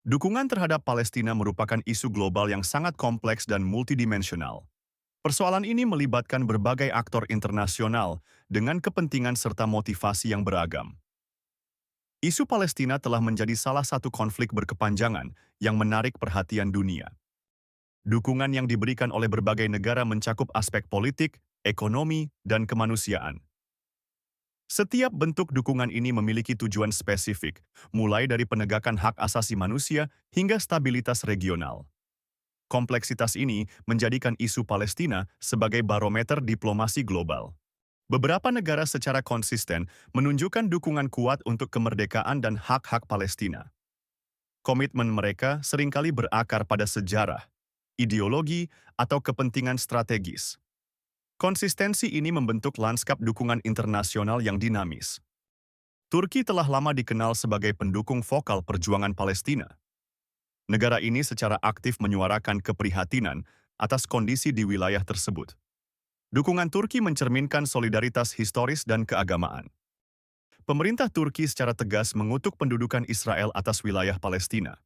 Dukungan terhadap Palestina merupakan isu global yang sangat kompleks dan multidimensional. Persoalan ini melibatkan berbagai aktor internasional dengan kepentingan serta motivasi yang beragam. Isu Palestina telah menjadi salah satu konflik berkepanjangan yang menarik perhatian dunia. Dukungan yang diberikan oleh berbagai negara mencakup aspek politik, ekonomi, dan kemanusiaan. Setiap bentuk dukungan ini memiliki tujuan spesifik, mulai dari penegakan hak asasi manusia hingga stabilitas regional. Kompleksitas ini menjadikan isu Palestina sebagai barometer diplomasi global. Beberapa negara secara konsisten menunjukkan dukungan kuat untuk kemerdekaan dan hak-hak Palestina. Komitmen mereka seringkali berakar pada sejarah, ideologi, atau kepentingan strategis. Konsistensi ini membentuk lanskap dukungan internasional yang dinamis. Turki telah lama dikenal sebagai pendukung vokal perjuangan Palestina. Negara ini secara aktif menyuarakan keprihatinan atas kondisi di wilayah tersebut. Dukungan Turki mencerminkan solidaritas historis dan keagamaan. Pemerintah Turki secara tegas mengutuk pendudukan Israel atas wilayah Palestina.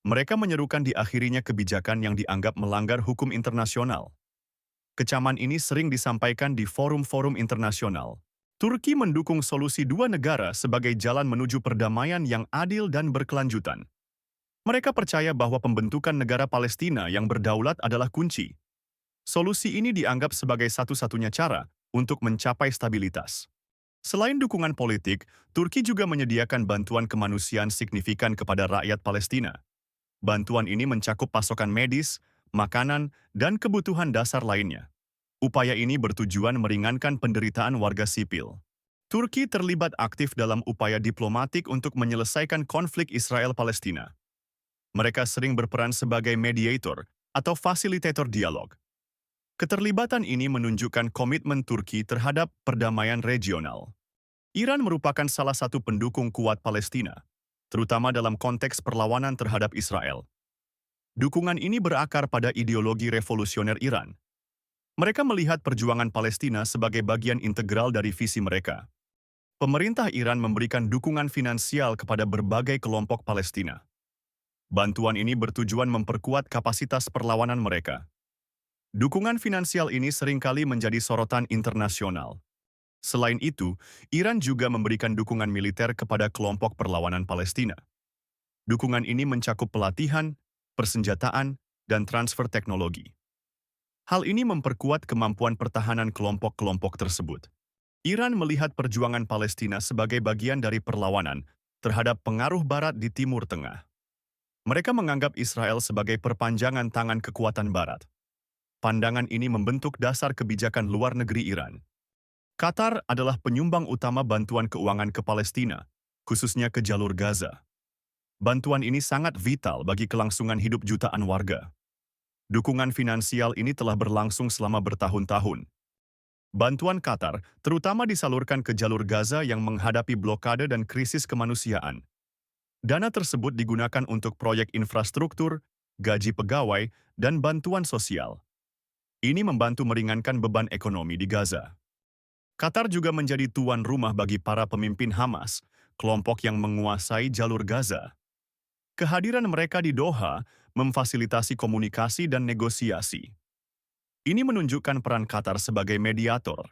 Mereka menyerukan diakhirinya kebijakan yang dianggap melanggar hukum internasional. Kecaman ini sering disampaikan di forum-forum internasional. Turki mendukung solusi dua negara sebagai jalan menuju perdamaian yang adil dan berkelanjutan. Mereka percaya bahwa pembentukan negara Palestina yang berdaulat adalah kunci. Solusi ini dianggap sebagai satu-satunya cara untuk mencapai stabilitas. Selain dukungan politik, Turki juga menyediakan bantuan kemanusiaan signifikan kepada rakyat Palestina. Bantuan ini mencakup pasokan medis, makanan, dan kebutuhan dasar lainnya. Upaya ini bertujuan meringankan penderitaan warga sipil. Turki terlibat aktif dalam upaya diplomatik untuk menyelesaikan konflik Israel-Palestina. Mereka sering berperan sebagai mediator atau fasilitator dialog. Keterlibatan ini menunjukkan komitmen Turki terhadap perdamaian regional. Iran merupakan salah satu pendukung kuat Palestina, terutama dalam konteks perlawanan terhadap Israel. Dukungan ini berakar pada ideologi revolusioner Iran. Mereka melihat perjuangan Palestina sebagai bagian integral dari visi mereka. Pemerintah Iran memberikan dukungan finansial kepada berbagai kelompok Palestina. Bantuan ini bertujuan memperkuat kapasitas perlawanan mereka. Dukungan finansial ini seringkali menjadi sorotan internasional. Selain itu, Iran juga memberikan dukungan militer kepada kelompok perlawanan Palestina. Dukungan ini mencakup pelatihan, persenjataan, dan transfer teknologi. Hal ini memperkuat kemampuan pertahanan kelompok-kelompok tersebut. Iran melihat perjuangan Palestina sebagai bagian dari perlawanan terhadap pengaruh Barat di Timur Tengah. Mereka menganggap Israel sebagai perpanjangan tangan kekuatan Barat. Pandangan ini membentuk dasar kebijakan luar negeri Iran. Qatar adalah penyumbang utama bantuan keuangan ke Palestina, khususnya ke jalur Gaza. Bantuan ini sangat vital bagi kelangsungan hidup jutaan warga. Dukungan finansial ini telah berlangsung selama bertahun-tahun. Bantuan Qatar terutama disalurkan ke jalur Gaza yang menghadapi blokade dan krisis kemanusiaan. Dana tersebut digunakan untuk proyek infrastruktur, gaji pegawai, dan bantuan sosial. Ini membantu meringankan beban ekonomi di Gaza. Qatar juga menjadi tuan rumah bagi para pemimpin Hamas, kelompok yang menguasai jalur Gaza. Kehadiran mereka di Doha memfasilitasi komunikasi dan negosiasi. Ini menunjukkan peran Qatar sebagai mediator.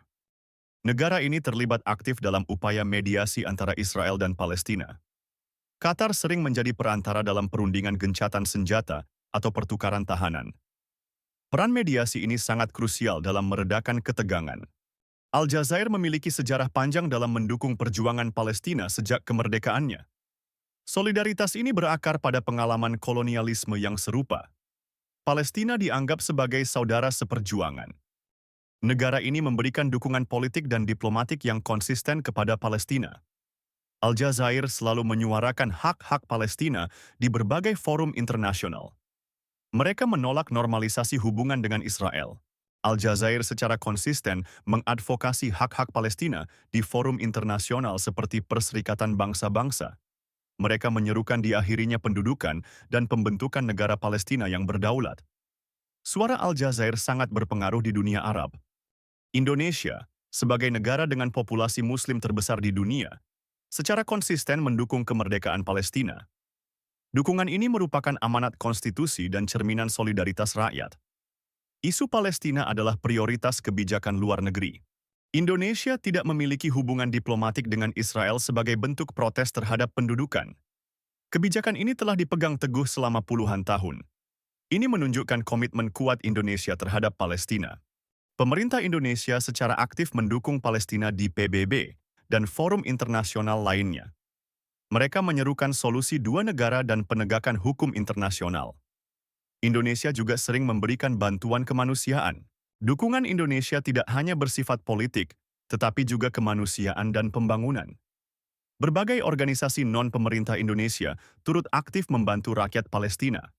Negara ini terlibat aktif dalam upaya mediasi antara Israel dan Palestina. Qatar sering menjadi perantara dalam perundingan gencatan senjata atau pertukaran tahanan. Peran mediasi ini sangat krusial dalam meredakan ketegangan. Aljazair memiliki sejarah panjang dalam mendukung perjuangan Palestina sejak kemerdekaannya. Solidaritas ini berakar pada pengalaman kolonialisme yang serupa. Palestina dianggap sebagai saudara seperjuangan. Negara ini memberikan dukungan politik dan diplomatik yang konsisten kepada Palestina. Aljazair selalu menyuarakan hak-hak Palestina di berbagai forum internasional. Mereka menolak normalisasi hubungan dengan Israel. Aljazair secara konsisten mengadvokasi hak-hak Palestina di forum internasional seperti Perserikatan Bangsa-Bangsa. Mereka menyerukan diakhirinya pendudukan dan pembentukan negara Palestina yang berdaulat. Suara Aljazair sangat berpengaruh di dunia Arab. Indonesia, sebagai negara dengan populasi Muslim terbesar di dunia, secara konsisten mendukung kemerdekaan Palestina. Dukungan ini merupakan amanat konstitusi dan cerminan solidaritas rakyat. Isu Palestina adalah prioritas kebijakan luar negeri. Indonesia tidak memiliki hubungan diplomatik dengan Israel sebagai bentuk protes terhadap pendudukan. Kebijakan ini telah dipegang teguh selama puluhan tahun. Ini menunjukkan komitmen kuat Indonesia terhadap Palestina. Pemerintah Indonesia secara aktif mendukung Palestina di PBB dan forum internasional lainnya. Mereka menyerukan solusi dua negara dan penegakan hukum internasional. Indonesia juga sering memberikan bantuan kemanusiaan. Dukungan Indonesia tidak hanya bersifat politik, tetapi juga kemanusiaan dan pembangunan. Berbagai organisasi non-pemerintah Indonesia turut aktif membantu rakyat Palestina.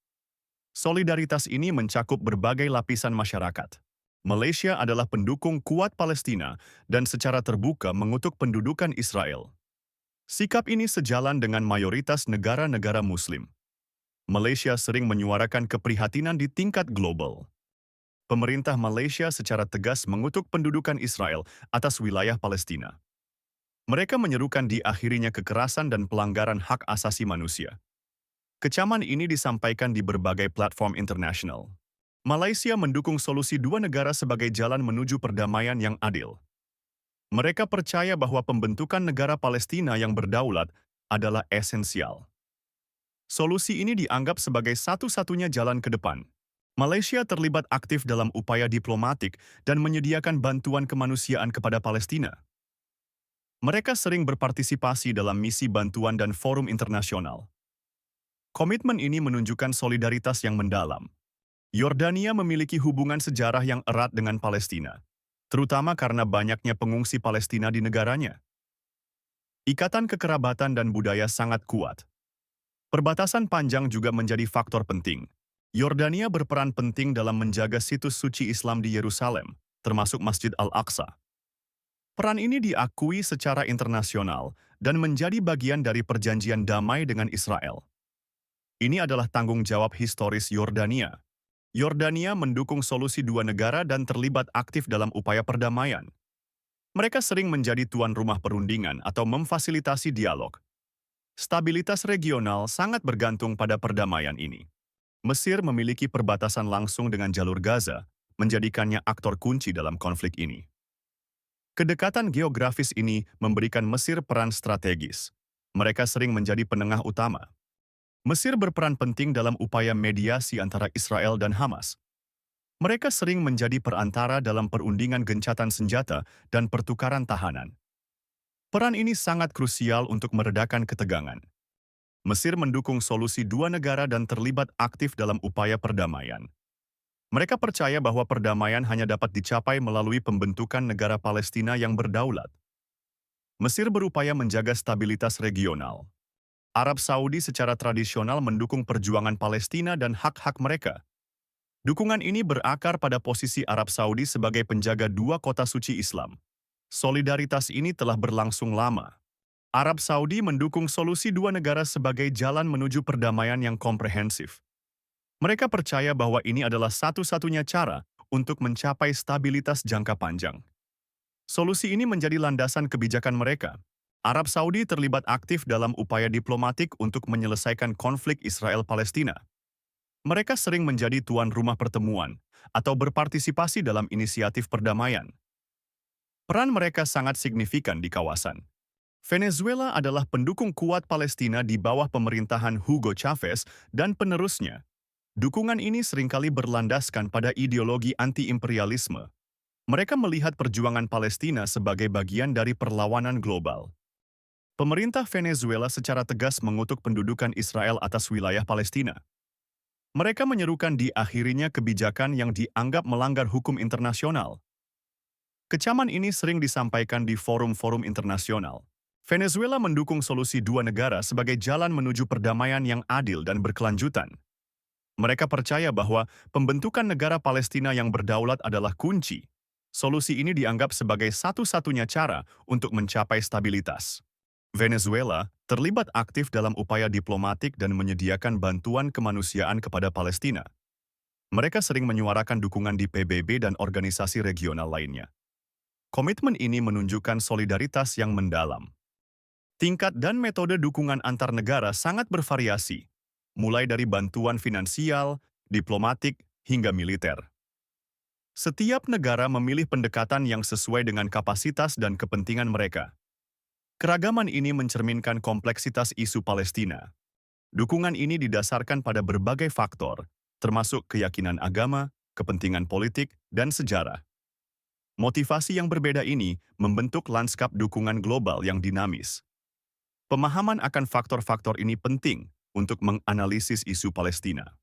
Solidaritas ini mencakup berbagai lapisan masyarakat. Malaysia adalah pendukung kuat Palestina dan secara terbuka mengutuk pendudukan Israel. Sikap ini sejalan dengan mayoritas negara-negara Muslim. Malaysia sering menyuarakan keprihatinan di tingkat global. Pemerintah Malaysia secara tegas mengutuk pendudukan Israel atas wilayah Palestina. Mereka menyerukan diakhirinya kekerasan dan pelanggaran hak asasi manusia. Kecaman ini disampaikan di berbagai platform internasional. Malaysia mendukung solusi dua negara sebagai jalan menuju perdamaian yang adil. Mereka percaya bahwa pembentukan negara Palestina yang berdaulat adalah esensial. Solusi ini dianggap sebagai satu-satunya jalan ke depan. Malaysia terlibat aktif dalam upaya diplomatik dan menyediakan bantuan kemanusiaan kepada Palestina. Mereka sering berpartisipasi dalam misi bantuan dan forum internasional. Komitmen ini menunjukkan solidaritas yang mendalam. Yordania memiliki hubungan sejarah yang erat dengan Palestina, terutama karena banyaknya pengungsi Palestina di negaranya. Ikatan kekerabatan dan budaya sangat kuat. Perbatasan panjang juga menjadi faktor penting. Yordania berperan penting dalam menjaga situs suci Islam di Yerusalem, termasuk Masjid Al-Aqsa. Peran ini diakui secara internasional dan menjadi bagian dari perjanjian damai dengan Israel. Ini adalah tanggung jawab historis Yordania. Yordania mendukung solusi dua negara dan terlibat aktif dalam upaya perdamaian. Mereka sering menjadi tuan rumah perundingan atau memfasilitasi dialog. Stabilitas regional sangat bergantung pada perdamaian ini. Mesir memiliki perbatasan langsung dengan jalur Gaza, menjadikannya aktor kunci dalam konflik ini. Kedekatan geografis ini memberikan Mesir peran strategis. Mereka sering menjadi penengah utama. Mesir berperan penting dalam upaya mediasi antara Israel dan Hamas. Mereka sering menjadi perantara dalam perundingan gencatan senjata dan pertukaran tahanan. Peran ini sangat krusial untuk meredakan ketegangan. Mesir mendukung solusi dua negara dan terlibat aktif dalam upaya perdamaian. Mereka percaya bahwa perdamaian hanya dapat dicapai melalui pembentukan negara Palestina yang berdaulat. Mesir berupaya menjaga stabilitas regional. Arab Saudi secara tradisional mendukung perjuangan Palestina dan hak-hak mereka. Dukungan ini berakar pada posisi Arab Saudi sebagai penjaga dua kota suci Islam. Solidaritas ini telah berlangsung lama. Arab Saudi mendukung solusi dua negara sebagai jalan menuju perdamaian yang komprehensif. Mereka percaya bahwa ini adalah satu-satunya cara untuk mencapai stabilitas jangka panjang. Solusi ini menjadi landasan kebijakan mereka. Arab Saudi terlibat aktif dalam upaya diplomatik untuk menyelesaikan konflik Israel-Palestina. Mereka sering menjadi tuan rumah pertemuan atau berpartisipasi dalam inisiatif perdamaian. Peran mereka sangat signifikan di kawasan. Venezuela adalah pendukung kuat Palestina di bawah pemerintahan Hugo Chavez dan penerusnya. Dukungan ini seringkali berlandaskan pada ideologi anti-imperialisme. Mereka melihat perjuangan Palestina sebagai bagian dari perlawanan global. Pemerintah Venezuela secara tegas mengutuk pendudukan Israel atas wilayah Palestina. Mereka menyerukan diakhirinya kebijakan yang dianggap melanggar hukum internasional. Kecaman ini sering disampaikan di forum-forum internasional. Venezuela mendukung solusi dua negara sebagai jalan menuju perdamaian yang adil dan berkelanjutan. Mereka percaya bahwa pembentukan negara Palestina yang berdaulat adalah kunci. Solusi ini dianggap sebagai satu-satunya cara untuk mencapai stabilitas. Venezuela terlibat aktif dalam upaya diplomatik dan menyediakan bantuan kemanusiaan kepada Palestina. Mereka sering menyuarakan dukungan di PBB dan organisasi regional lainnya. Komitmen ini menunjukkan solidaritas yang mendalam. Tingkat dan metode dukungan antar negara sangat bervariasi. mulai dari bantuan finansial, diplomatik, hingga militer. Setiap negara memilih pendekatan yang sesuai dengan kapasitas dan kepentingan mereka. Keragaman ini mencerminkan kompleksitas isu Palestina. Dukungan ini didasarkan pada berbagai faktor, termasuk keyakinan agama, kepentingan politik, dan sejarah. Motivasi yang berbeda ini membentuk lanskap dukungan global yang dinamis. Pemahaman akan faktor-faktor ini penting untuk menganalisis isu Palestina.